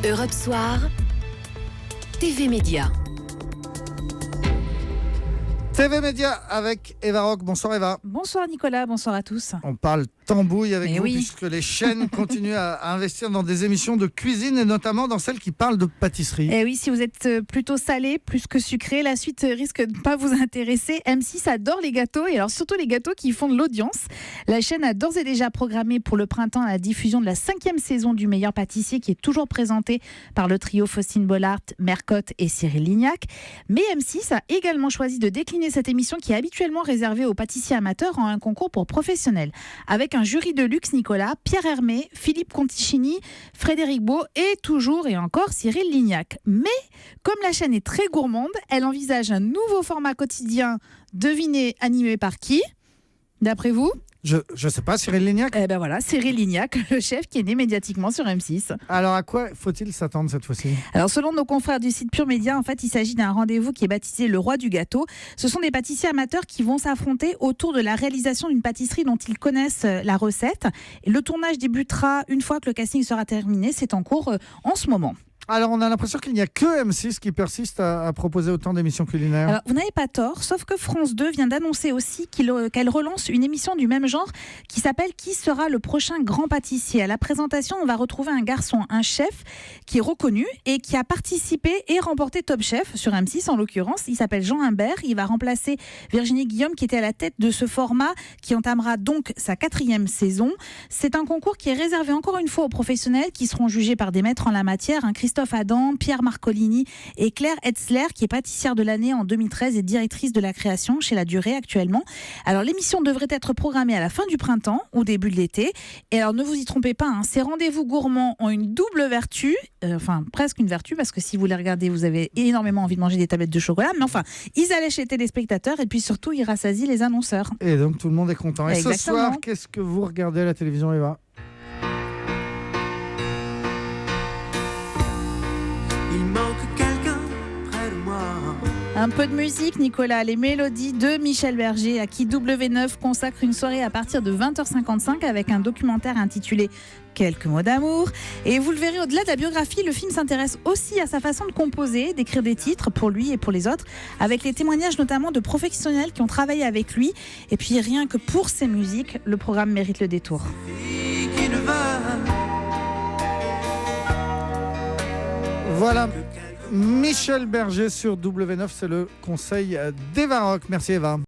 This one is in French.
Europe Soir, TV Média. TV Média avec Eva Rock. Bonsoir Eva. Bonsoir Nicolas, bonsoir à tous. On parle tambouille avec Mais vous oui. puisque les chaînes continuent à investir dans des émissions de cuisine et notamment dans celles qui parlent de pâtisserie. Et oui, si vous êtes plutôt salé plus que sucré, la suite risque de ne pas vous intéresser. M6 adore les gâteaux et alors surtout les gâteaux qui font de l'audience. La chaîne a d'ores et déjà programmé pour le printemps la diffusion de la 5e saison du meilleur pâtissier qui est toujours présenté par le trio Faustine Bollard, Mercotte et Cyril Lignac. Mais M6 a également choisi de décliner cette émission qui est habituellement réservée aux pâtissiers amateurs en un concours pour professionnels. Avec un jury de luxe, Nicolas, Pierre Hermé, Philippe Conticini, Frédéric Beau et toujours et encore Cyril Lignac. Mais comme la chaîne est très gourmande, elle envisage un nouveau format quotidien. Devinez, animé par qui ? D'après vous ? Je sais pas, Cyril Lignac. Eh ben voilà, Cyril Lignac, le chef qui est né médiatiquement sur M6. Alors à quoi faut-il s'attendre cette fois-ci ? Alors selon nos confrères du site Pure Média, en fait, il s'agit d'un rendez-vous qui est baptisé le roi du gâteau. Ce sont des pâtissiers amateurs qui vont s'affronter autour de la réalisation d'une pâtisserie dont ils connaissent la recette. Et le tournage débutera une fois que le casting sera terminé. C'est en cours en ce moment. Alors on a l'impression qu'il n'y a que M6 qui persiste à proposer autant d'émissions culinaires. Alors, vous n'avez pas tort, sauf que France 2 vient d'annoncer aussi qu'elle relance une émission du même genre qui s'appelle « Qui sera le prochain grand pâtissier ?» À la présentation, on va retrouver un garçon, un chef qui est reconnu et qui a participé et remporté Top Chef sur M6 en l'occurrence. Il s'appelle Jean Humbert, il va remplacer Virginie Guillaume qui était à la tête de ce format qui entamera donc sa 4e saison. C'est un concours qui est réservé encore une fois aux professionnels qui seront jugés par des maîtres en la matière, Christophe Adam, Pierre Marcolini et Claire Hetzler, qui est pâtissière de l'année en 2013 et directrice de la création chez La Durée actuellement. Alors l'émission devrait être programmée à la fin du printemps ou début de l'été. Et alors ne vous y trompez pas, ces rendez-vous gourmands ont une double vertu, enfin presque une vertu, parce que si vous les regardez, vous avez énormément envie de manger des tablettes de chocolat. Mais enfin, ils allègent les téléspectateurs et puis surtout, ils rassasient les annonceurs. Et donc tout le monde est content. Et Exactement. ce soir, qu'est-ce que vous regardez à la télévision, Eva ? Il manque quelqu'un près de moi. Un peu de musique, Nicolas, les mélodies de Michel Berger, à qui W9 consacre une soirée à partir de 20h55 avec un documentaire intitulé Quelques mots d'amour. Et vous le verrez, au-delà de la biographie, le film s'intéresse aussi à sa façon de composer, d'écrire des titres pour lui et pour les autres, avec les témoignages notamment de professionnels qui ont travaillé avec lui. Et puis rien que pour ses musiques, le programme mérite le détour. Et qui ne va. Voilà, Michel Berger sur W9, c'est le conseil d'Eva Rock. Merci Eva.